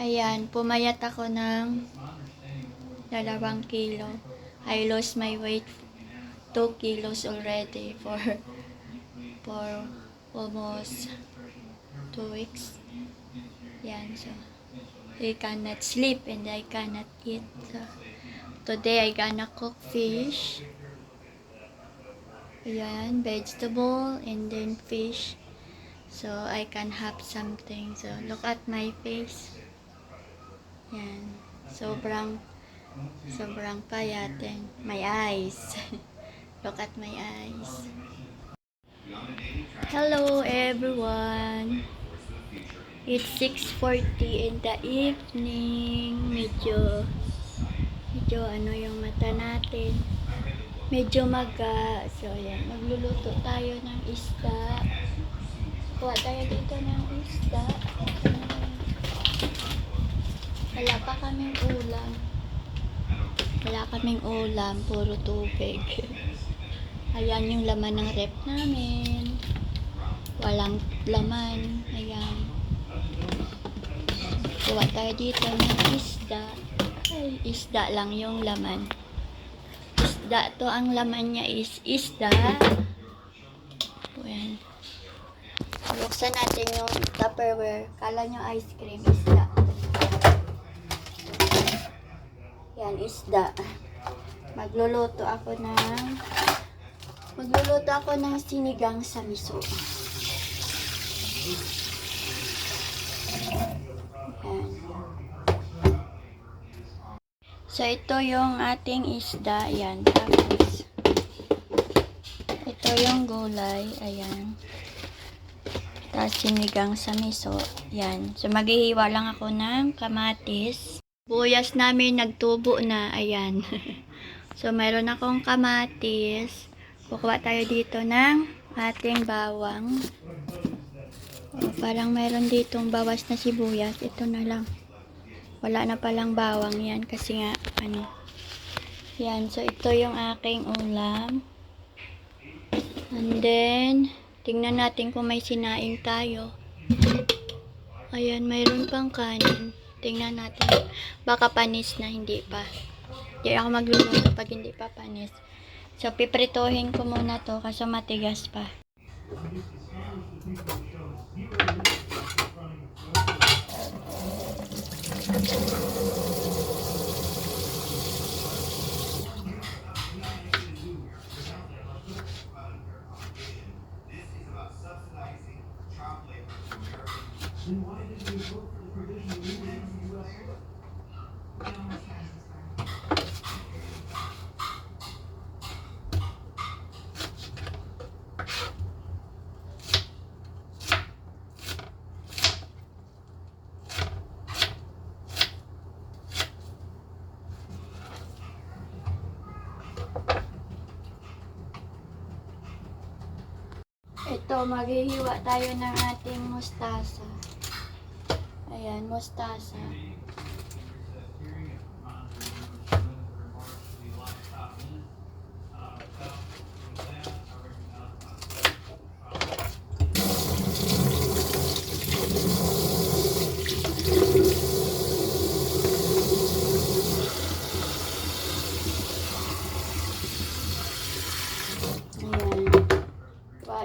Ayan, pumayat ako ng 2 kilo. I lost my weight 2 kilos already for almost 2 weeks. Yan, so I cannot sleep and I cannot eat. So today I gonna cook fish. Ayan, vegetable and then fish. So I can have something. So look at my face. Yan, sobrang payat and my eyes. Look at my eyes. Hello everyone. It's 6:40 in the evening. Medyo ano yung mata natin. Medyo maga. So yan, magluluto tayo ng isda. Kuha tayo dito ng isda. Wala pa kaming ulam. Puro tubig. Ayan yung laman ng rep namin. Walang laman. Ayan. Kuha tayo dito ng isda. Ay, isda lang yung laman. Isda to, ang laman niya is isda. Ayan. Buksan natin yung Tupperware. Kala nyo ice cream, isda. Yan, isda. Magluluto ako ng sinigang sa miso. Yan. So, ito yung ating isda. Yan. Tapos, ito yung gulay. Ayan. Tapos, sinigang sa miso. Yan. So, maghihiwa lang ako ng kamatis. Buyas namin nagtubo na. Ayan. So, mayroon akong kamatis. Kukuha tayo dito ng ating bawang. Parang mayroon ditong bawas na sibuyas. Ito na lang. Wala na palang bawang yan. Kasi nga, Yan. So, ito yung aking ulam. And then, tingnan natin kung may sinaing tayo. Ayan, mayroon pang kanin. Tingnan natin. Baka panis na, hindi pa. Hindi ako magluluto pag hindi pa panis. So, pipritohin ko muna to kasi matigas pa. Ito, maghihiwa tayo ng ating mustasa. Ayan, mustasa.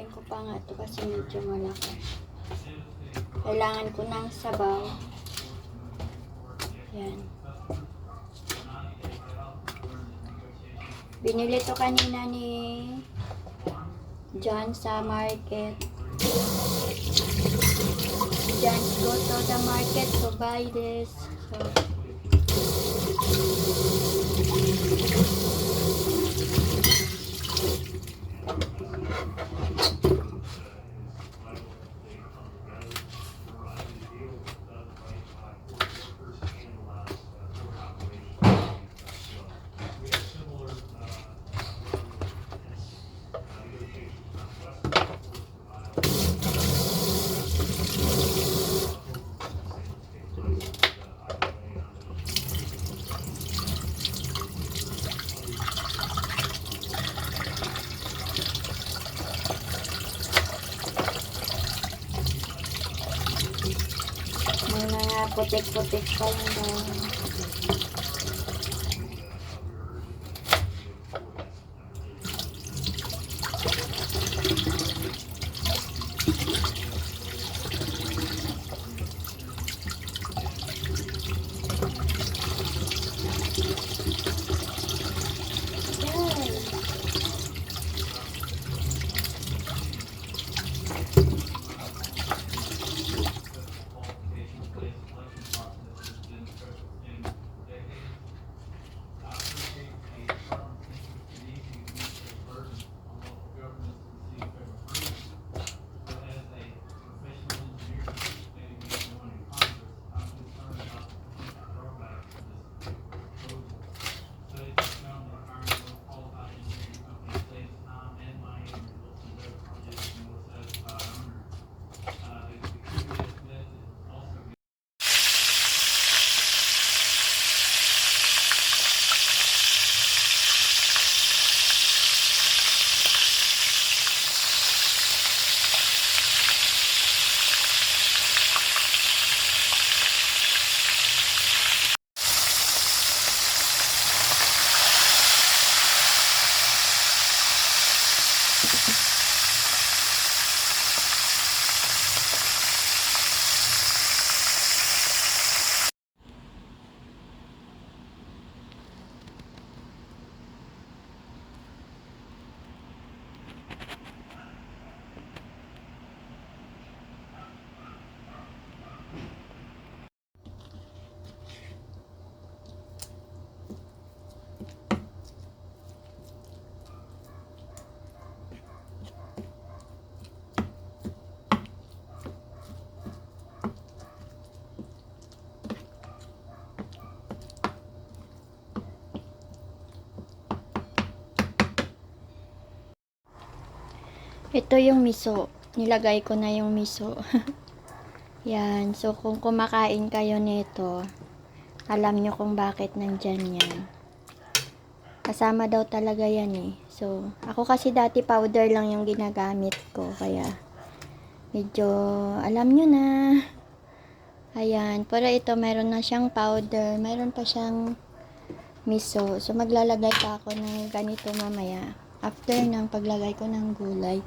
Ko pa nga ito kasi medyo malaki. Kailangan ko ng sabaw. Yan. Binili to kanina ni John sa market. John, go to the market to buy this. So, Maputik-putik pa yung bawang. Ito yung miso. Nilagay ko na yung miso. Yan. So, kung kumakain kayo nito, alam nyo kung bakit nandyan yan. Kasama daw talaga yan eh. So, ako kasi dati powder lang yung ginagamit ko. Kaya, medyo alam nyo na. Ayan. Pero ito, mayroon na siyang powder. Mayroon pa siyang miso. So, maglalagay pa ako ng ganito mamaya. After ng paglagay ko ng gulay.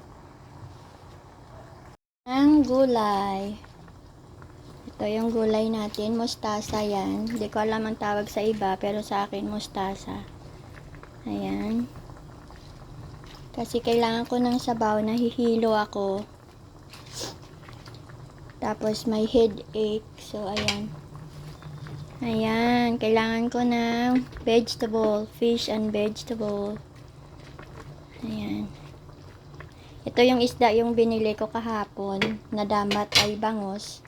Ang gulay. Ito yung gulay natin. Mustasa yan. Hindi ko alam ang tawag sa iba. Pero sa akin, mustasa. Ayan. Kasi kailangan ko ng sabaw. Nahihilo ako. Tapos may headache. So, ayan. Ayan. Kailangan ko ng vegetable. Fish and vegetable. Ayan. Ito yung isda yung binili ko kahapon. Na damat ay bangos.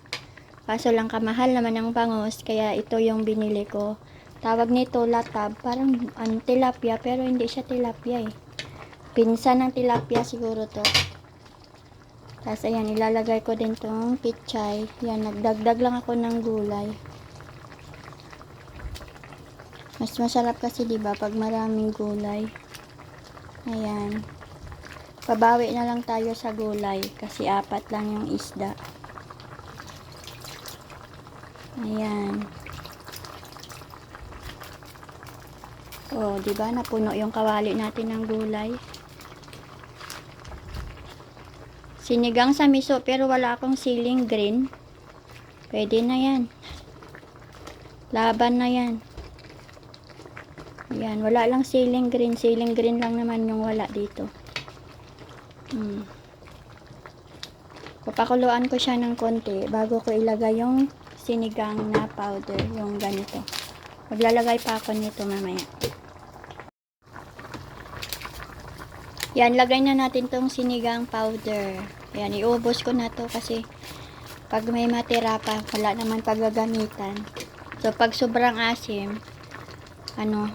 Kaso lang kamahal naman ang bangos. Kaya ito yung binili ko. Tawag nito latab. Parang tilapia. Pero hindi siya tilapia eh. Pinsan ng tilapia siguro to. Tapos ayan. Ilalagay ko din tong pichay. Yan. Nagdagdag lang ako ng gulay. Mas masarap kasi diba pag maraming gulay. Ayan. Pabawi na lang tayo sa gulay kasi 4 lang yung isda. Ayan. Oh, 'di ba napuno yung kawali natin ng gulay. Sinigang sa miso pero wala akong siling green. Pwede na 'yan. Laban na 'yan. Ayan, wala lang siling green. Siling green lang naman yung wala dito. Papakuluan ko siya ng konti bago ko ilagay yung sinigang na powder, yung ganito. Maglalagay pa ako nito mamaya. Yan, lagay na natin tong sinigang powder. Yan, iubos ko na to kasi pag may matira pa, wala naman paggagamitan. So, pag sobrang asim,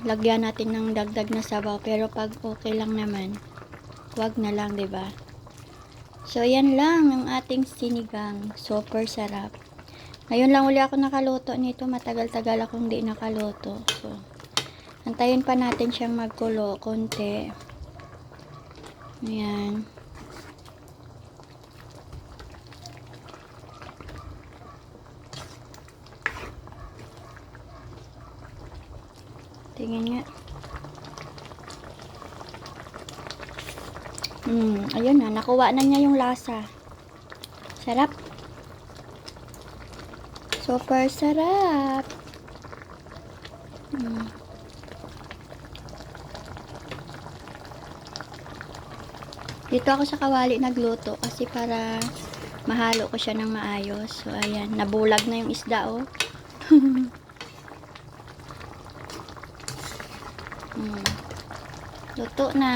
lagyan natin ng dagdag na sabaw. Pero pag okay lang naman, wag na lang, 'di ba? So, yan lang ang ating sinigang. Super sarap. Ngayon lang uli ako nakaluto nito. Matagal-tagal akong hindi nakaluto. So, antayin pa natin siyang magkulo konti. Ayan. Tingin nga. Ayun na. Nakuha na niya yung lasa. Sarap. Super sarap. Dito ako sa kawali nagluto kasi para mahalo ko siya ng maayos. So, ayan. Nabulag na yung isda, oh. Luto na.